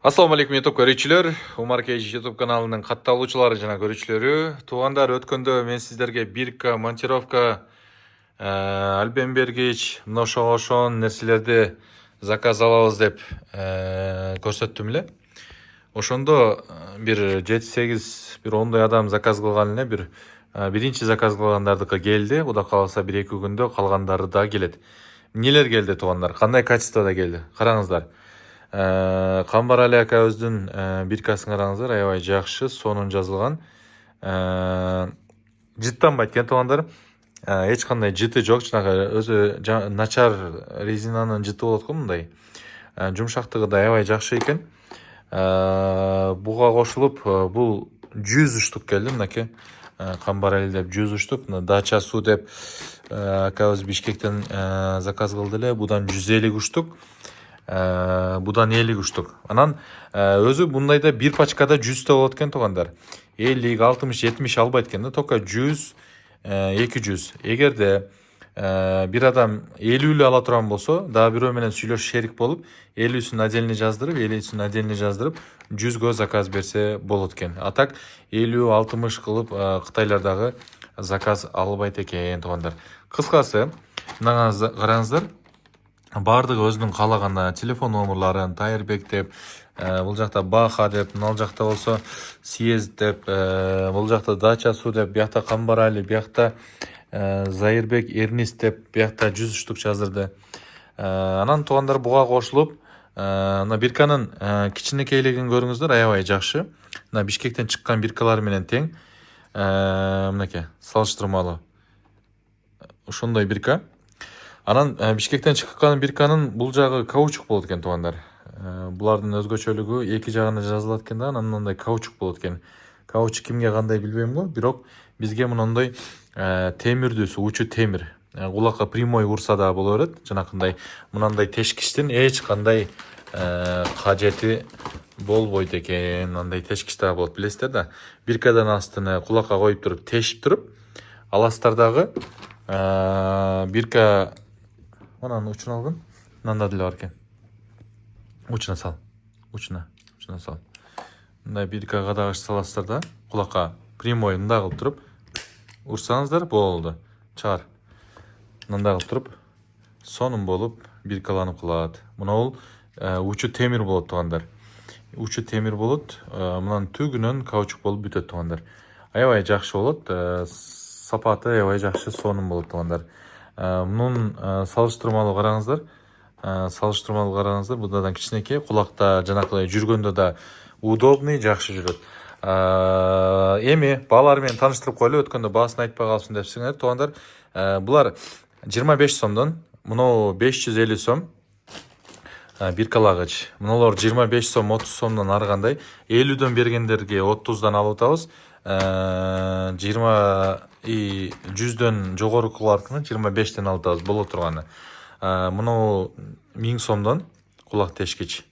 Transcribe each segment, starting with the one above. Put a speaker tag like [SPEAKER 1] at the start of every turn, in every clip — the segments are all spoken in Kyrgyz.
[SPEAKER 1] Assalamu alaikum YouTube көрүүчүлөр. Умар Кейж YouTube каналынын катталуучулары жана көрүүчүлөрү. Туугандар, өткөндө мен сиздерге бирка монтировка альбем бергич, ошон нерселерди заказ алабыз деп көрсөттүм эле. Ошондо бир 7-8 бир 10 адам заказ кылган эле, биринчи заказ кылгандардыкы келди. Кудай кааласа 1-2 күндө калгандары да келет. Эмнелер келди туугандар? Кандай качествода келди? Караңыздар. Камбар Али акабыздын биркасын караңыздар, аябай жакшы, сонун жазылган. Жыттанбайт экен туугандар. Эч кандай жыты жок, жанагы өзү начар резинанын жыты болот го мындай. Жумшактыгы да аябай жакшы экен. Буга кошулуп бул 100 уштук келди, мынакей. Камбар Али деп 100 уштук, Дача Суу деп акабыз Бишкектен заказ кылды эле. Будан 150 уштук. Будан 50 уштук. Анан өзү мындайда бир пачкада 100 та болот экен туугандар. 50, 60, 70 албайт экен да, только 100, 200. Эгерде бир адам 50 ала турган болсо, дагы бирөө менен сүйлөшүп шерик болуп, 50-сүн отдельно жаздырып, 50-сүн отдельно жаздырып, 100гө заказ берсе болот экен. А так 50, 60 кылып Кытайлардагы заказ албайт экен туугандар. Кыскасы, мына караңыздар. Бардыгы өзүнүн каалаган телефон номерларын Тайырбек деп, бул жакта Баха деп, мына жакта болсо Съезд деп, бул жакта Дача Суу деп, биякта Камбар Али, биякта Зайырбек Эрнист деп, биякта 100 уштук жаздырды. Анан туугандар буга кошулуп, мына бирканын кичинекейлигин көрүңүздөр, аябай жакшы. Мына Бишкектен чыккан биркалар менен тең. Мынакей, салыштырмалуу. Ошондой бирка. Анан Бишкектен чыккан бирканын бул жагы каучук болот экен туугандар. Булардын өзгөчөлүгү эки жагына жазылат экен да, анан мындай каучук болот экен. Каучук кимге кандай билбейм го, бирок бизге мындай темирдүүсү, учу темир. Кулакка прямой урса да боло берет. Жанакындай мындай тешкичтин эч кандай кажети болбойт экен. Мындай тешкич да болот, билесиздер да. Биркадан астыны кулакка коюп туруп, тешип туруп, аластардагы бирка анан учун алгын. Мында деле бар экен. Учуна сал. Учуна сал. Мындай бирка кадагыш саласыздар да, кулакка прямой мындай кылып туруп урсаңыздар болду. Чыгар. Мындай кылып туруп сонун болуп биркаланып калат. Мына бул учу темир болот туугандар. Учу темир болот. Мынанын түгүнөн каучук болуп бүтөт туугандар. Аябай жакшы болот. Сапаты аябай жакшы, сонун болот туугандар. Мунун салыштырмалуу караңыздар. Будан кичинекей, кулакта жанакылай жүргөндө да удобный, жакшы жүрөт. Эми баалар менен тааныштырып коелу, өткөндө баасын айтпай калыпсың депсиңер туугандар. Булар 25 сомдон, мынау 550 сом. Биркалагыч. Мыналар 25 сом, 30 сомдон ары кандай. 50дөн бергендерге 30дан алып атабыз. 100дөн жогорукулардын 25ден алып атабыз боло турганы. Мынау 1000 сомдон кулак тешкич.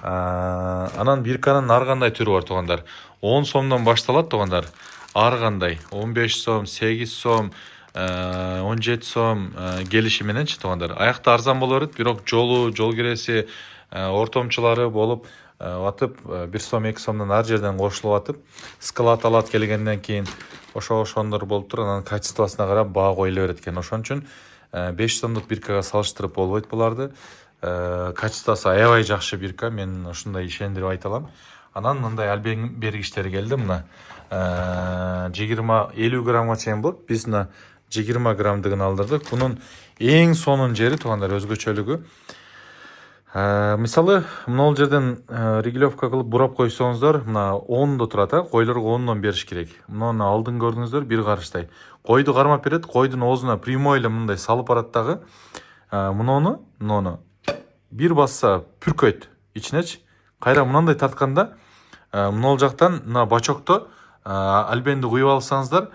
[SPEAKER 1] Анан бирканын ар кандай түрү бар туугандар. 10 сомдон башталат туугандар. Ар кандай 15 сом, 8 сом, 17 сом келиши мененчи туугандар. Аякта арзан боло берет, бирок жол киреси, ортомчулары болуп атып 1 сом, 2 сомдон ар жерден кошулуп атып, склад алат келгенден кийин ошондор болуп туруп, анан качествосуна карап баа коюла берет экен. Ошон үчүн 5 сомдук биркага салыштырып болбойт буларды. Качествосу аябай жакшы бирка, мен ушундай ишендирип айта алам. Анан мындай альбем бергичтер келди, мына 20-50 граммга чейин болот. Биз мына 20 граммдыгын алдырдык. Бунун эң сонун жери туугандар, өзгөчөлүгү. Мисалы, мына жерден регулировка кылып бурап койсоңуздар, мына 10до турат, койлорго 10дон бериш керек. Мунун алдын көрдүңүздөр, бир карыштай. Койду кармап берет, койдун оозуна прямой эле мындай салып барат дагы. Муну бир басса пүркөйт ичинечи. Кайра мындай тартканда, мына жактан мына бачокто альбенди куюп алсаңыздар,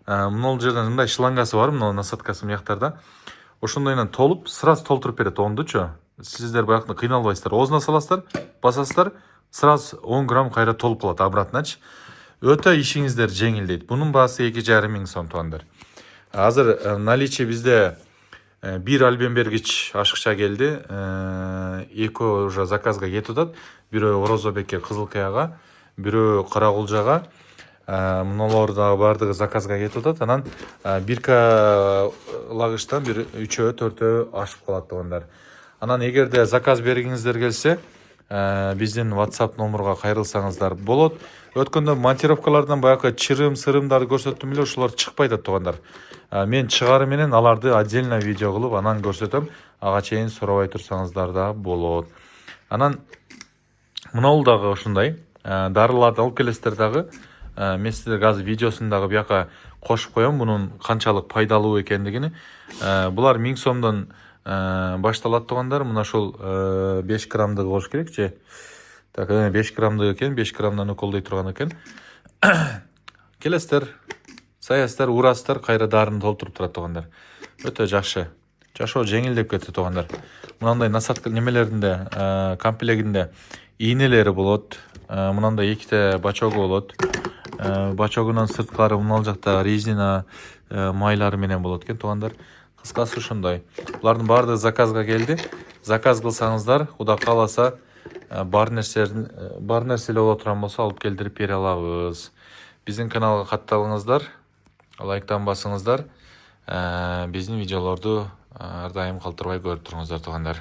[SPEAKER 1] мына жерден мындай шлангасы бар, мына насадкасы мыяктарда. Ошондойнан толуп, сразу толтуруп берет 10дучу. Сиздер баягы кыйналбайсыздар. Оозуна саласыздар, басасыздар, сразу 10 грамм кайра толуп калат обратначы. Өтө ишиңиздер жеңилдейт. Бунун баасы 2,5 миң сом туугандар. Азыр наличие бизде Bir альбенбергич ашыкча келди. Экөө уже заказга кетип атат. Бирөө Орозобекке, Кызылкаяга, бирөө Каракулжага. Мыналар да бардыгы заказга кетип атат. Анан бирка лагычтан бир 3-4 ашып калат туугандар. Анан эгерде заказ бергиңиздер келсе, биздин WhatsApp номурга кайрылсаңыздар болот. Өткөндө монтировкалардан баягы чырым-сырымдарды көрсөттүм эле, ошолор чыкпай атат туугандар. Мен чыгары менен аларды отдельно видео кылып анан көрсөтөм. Ага чейин сурабай турсаңыздар да болот. Анан мынау дагы ушундай. Дарыларды алып келесиздер дагы. Мен сиздерге азыр видеосун дагы бияка кошуп коем, мунун канчалык пайдалуу экендигини. Булар 1000 сомдон башталат туугандар. Мына ушул 5 граммдыгы болуш керек же. Так, 5 граммдыгы экен, 5 граммдан уколдой турган экен. Келесиздер, саясыздар, урасыздар, кайра дарыны толтуруп турат туугандар. Өтө жакшы. Жашоо жеңилдеп кетти туугандар. Мынандай насатка немелеринде, комплегинде ийнелери болот. Мынандай эките бачогу болот. Бачогунун сырткары мына жакта резина майлары менен болот экен туугандар. Кыскасы ушундай. Булардын баардыгы заказга келди. Заказ кылсаңыздар, Кудай кааласа, бар нерселер боло турган болсо алып келдирип бере алабыз. Биздин каналга катталыңыздар, лайктан басыңыздар. Биздин видеолорду ар дайым калтырбай көрүп туруңуздар туугандар.